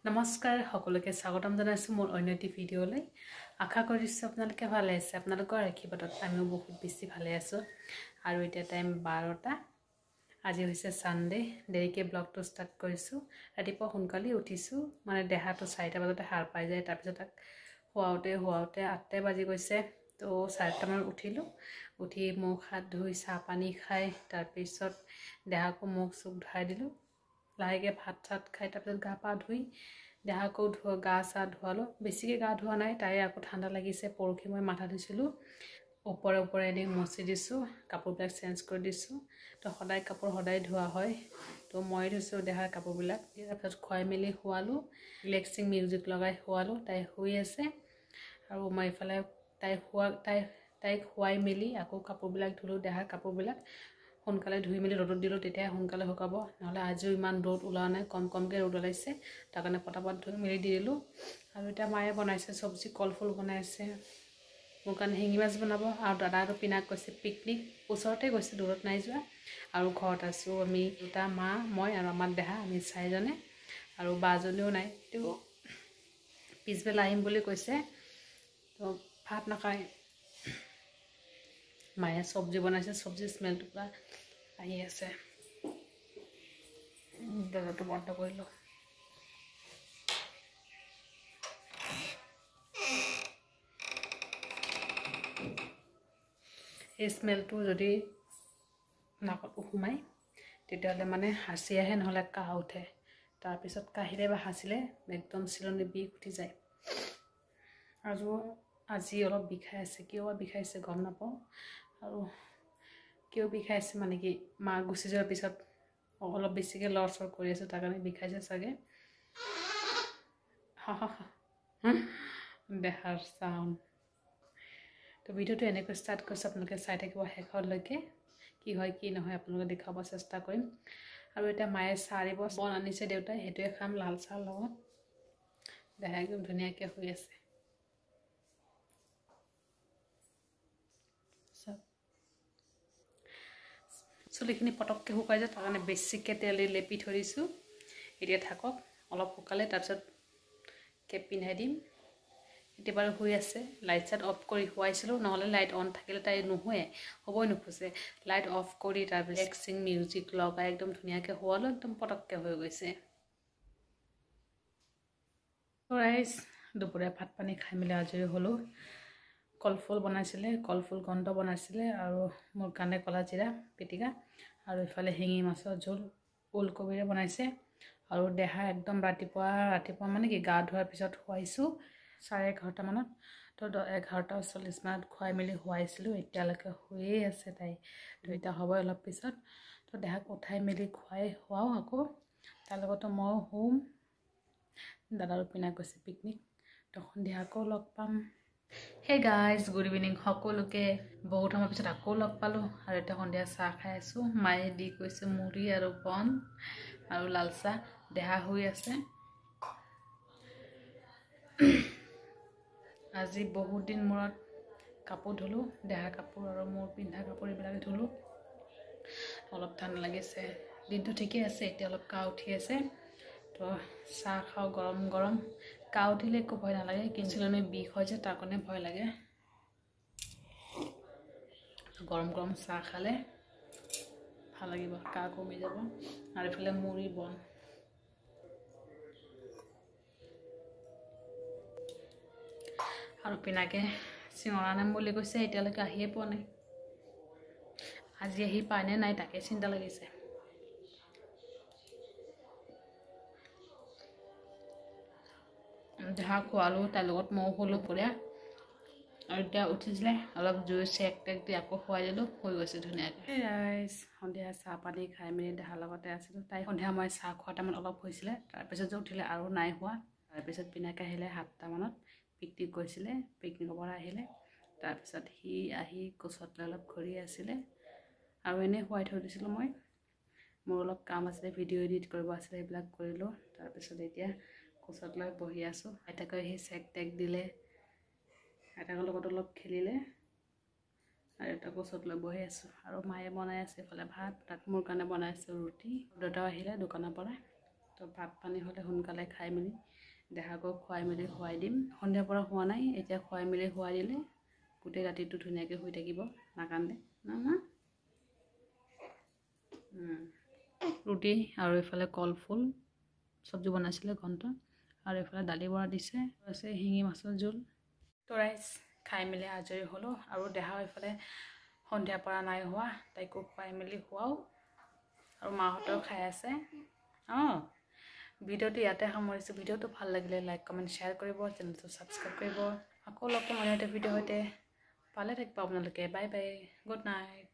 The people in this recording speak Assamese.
নমস্কাৰ সকলোকে স্বাগতম জনাইছো মোৰ অন্যটি ভিডিঅ'লৈ আশা কৰিছো আপোনালোকে ভালে আছে আপোনালোকৰ আশীৰ্বাদত আমিও বহুত বেছি ভালে আছো আৰু এতিয়া টাইম 12টা আজি হৈছে সানডে দেৰিকে ব্লগটো ষ্টাৰ্ট কৰিছো ৰাতিপুৱা সোনকালে উঠিছো মানে দেহাটো 4টা বজাতে সাৰ পাই যায় তাৰ পিছত হোৱাওতে 8টা বাজি গৈছে তো 4টা মান উঠিলো উঠি মুখ হাত ধুই চাহ পানী খাই তাৰ পিছত দেহাকো মুখ চুখ ধুৱাই দিলো লাহেকে ভাত চাত খাই তাৰ পিছত গা পা ধুই দেহাকো গা চা ধুৱালো বেছিকে গা ধুৱা নাই তাই আকৌ ঠাণ্ডা লাগিছে পৰখি মই মাথা ধুইছিলো ওপৰে এনে মচি দিছো কাপোৰবিলাক চেঞ্জ কৰি দিছো তো সদায় কাপোৰ সদায় ধোৱা হয় তো মই ধুইছো দেহাৰ কাপোৰবিলাক তাৰপিছত খুৱাই মেলি শুৱালো ৰিলেক্সিং মিউজিক লগাই শুৱালো তাই শুই আছে আৰু মই ইফালে তাইক শুৱাই মেলি আকৌ কাপোৰবিলাক ধুলো দেহাৰ কাপোৰবিলাক সোনকালে ধুই মেলি ৰ'দত দিলো তেতিয়া সোনকালে শুকাব নহলে আজিও ইমান ৰ'দ ওলা নাই কমকে ৰ'দ ওলাইছে তাৰ কাৰণে পটাপট ধুই মেলি দিলো আৰু এটা মায়ে বনাইছে সবজি কলফুল বনাইছে মোৰ কাৰণে হেঙি মাছ বনাব আৰু দাদা আৰু পিনাক কৈছে পিকনিক ওচৰতে গৈছে দূৰত নাই যোৱা আৰু ঘৰত আছো আমি দুটা মা মই আৰু আমাৰ দেহা আমি 4জনে আৰু বাজনীও নাই তো পিছবেলা আহিম বুলি কৈছে তো ভাত নাখায় মায়ে সবজি বনাইছে সবজি স্মেলটো পুৰা আহি আছে দৰজাটো বন্ধ কৰিলো এই স্মেলটো যদি নাকত সোমায় তেতিয়াহ'লে মানে হাঁচি আহে নহ'লে কাহ উঠে তাৰপিছত কাহিলে বা হাঁচিলে একদম চিলনি বিষ উঠি যায় আৰু আজি অলপ বিষাই আছে কিয় বিষাইছে গম নাপাওঁ আৰু কিয় বিষাইছে মানে কি মা গুচি যোৱাৰ পিছত অলপ বেছিকে লৰচৰ কৰি আছে তাৰ কাৰণে বিষাইছে চাগে দেহাৰ চাউণ্ড তো ভিডিঅ'টো এনেকৈ ষ্টাৰ্ট কৰিছোঁ আপোনালোকে চাই থাকিব শেষলৈকে কি হয় কি নহয় আপোনালোকে দেখাব চেষ্টা কৰিম আৰু এতিয়া মায়ে চাহ দিব বন আনিছে দেউতাই সেইটোৱে খাম লাল চাহৰ লগত দেহা একদম ধুনীয়াকৈ শুই আছে চুলিখিনি পটককৈ শুকাই যায় তাৰ কাৰণে বেছিকৈ তেল দি লেপি থৈ দিছোঁ এতিয়া থাকক অলপ শুকালে তাৰপিছত কেপ পিন্ধাই দিম এতিয়া বাৰু শুই আছে লাইট চাইট অফ কৰি শুৱাইছিলোঁ নহ'লে লাইট অন থাকিলে তাই নুশুৱে হ'বই নোখোজে লাইট অফ কৰি তাৰপিছত ৰিলেক্সিং মিউজিক লগাই একদম ধুনীয়াকৈ শুৱালোঁ একদম পটককৈ হৈ গৈছে ৰাইজ দুপৰীয়া ভাত পানী খাই মেলি আজৰি হ'লোঁ কলফুল বনাইছিলে কলফুল গন্ধ বনাইছিলে আৰু মোৰ কাৰণে কলা জিৰা পিটিকা আৰু ইফালে শিঙি মাছৰ জোল ওলকবিৰে বনাইছে আৰু দেহা একদম ৰাতিপুৱা মানে কি গা ধোৱাৰ পিছত শুৱাইছোঁ 11:30 মানত তো 11:40 মানত খুৱাই মেলি শুৱাইছিলোঁ এতিয়ালৈকে শুয়ে আছে তাই তো এতিয়া হ'ব অলপ পিছত তো দেহাক উঠাই মেলি শুৱাওঁ আকৌ তাৰ লগতো ময়ো শুম দাদাৰ পিনা গৈছে পিকনিক তো সন্ধিয়া আকৌ লগ পাম হে গাইজ গুড ইভিনিং সকলোকে বহুত সময়ৰ পিছত আকৌ লগ পালোঁ আৰু এতিয়া সন্ধিয়া চাহ খাই আছোঁ মায়ে দি কৈছে মুড়ি আৰু বন আৰু লাল চাহ দেহা শুই আছে আজি বহুত দিন মূৰত কাপোৰ ধুলোঁ দেহাৰ কাপোৰ আৰু মোৰ পিন্ধা কাপোৰ এইবিলাক ধুলোঁ অলপ ঠাণ্ডা লাগিছে দিনটো ঠিকেই আছে এতিয়া অলপ কাহ উঠি আছে তো চাহ খাওঁ গৰম কাহ উঠিলে একো ভয় নালাগে কিন্তু চিলনি বিষ হয় যে তাৰ কাৰণে ভয় লাগে গৰম চাহ খালে ভাল লাগিব কাহ কমি যাব আৰু এইফালে মুড়ি বন আৰু পিনাকে চিঙৰা নাম বুলি কৈছে এতিয়ালৈকে আহিয়ে পোৱা নাই আজি আহি পায়নে নাই তাকে চিন্তা লাগিছে দেহা খোৱালোঁ তাৰ লগত ময়ো শুলোঁ পৰিয়া আৰু এতিয়া উঠিছিলে অলপ জুই চেক দি আকৌ খুৱাই দিলোঁ হৈ গৈছে ধুনীয়াকৈ ৰাইজ সন্ধিয়া চাহ পানী খাই মেলি দেহাৰ লগতে আছিলোঁ তাই সন্ধিয়া মই চাহ খোৱা টাইমত অলপ হৈছিলে তাৰপিছত যে উঠিলে আৰু নাই হোৱা তাৰপিছত পিনাকে আহিলে 7টা মানত পিকনিক গৈছিলে পিকনিকৰ পৰা আহিলে তাৰপিছত সি আহি কোচত অলপ ঘূৰি আছিলে আৰু এনেই শুৱাই থৈ দিছিলোঁ মই মোৰ অলপ কাম আছিলে ভিডিঅ' এডিট কৰিব আছিলে সেইবিলাক কৰিলোঁ তাৰপিছত এতিয়া কোচত লৈ বহি আছোঁ আইতাকৈ সি চেক টেক দিলে আইতাকৰ লগত অলপ খেলিলে আৰু এটা কোচত লৈ বহি আছোঁ আৰু মায়ে বনাই আছে এইফালে ভাত তাত মোৰ কাৰণে বনাই আছোঁ ৰুটি দেউতাও আহিলে দোকানৰ পৰা তো ভাত পানী হ'লে সোনকালে খাই মেলি দেহাক খুৱাই মেলি শুৱাই দিম। সন্ধিয়াৰ পৰা হোৱা নাই, এতিয়া খুৱাই মেলি শুৱাই দিলে গোটেই ৰাতিটো ধুনীয়াকৈ শুই থাকিব, নাকান্দে না। ৰুটি আৰু এইফালে কলফুল চব্জি বনাইছিলে ঘণ্ট, আৰু এইফালে দালি বৰা দিছে, আছে শিঙি মাছৰ জোল। তো ৰাইজ খাই মেলি আজৰি হ'লোঁ, আৰু দেহাও এইফালে সন্ধিয়াৰ পৰা নাই হোৱা, তাইকো খুৱাই মেলি শুৱাও, আৰু মাহঁতেও খাই আছে। ভিডিঅ'টো ইয়াতে সামৰিছোঁ। ভিডিঅ'টো ভাল লাগিলে লাইক কমেণ্ট শ্বেয়াৰ কৰিব, চেনেলটো ছাবস্ক্ৰাইব কৰিব। আকৌ লগ পাম অন্য এটা ভিডিঅ'ৰ সৈতে। ভালে থাকিব আপোনালোকে। Bye bye, good night.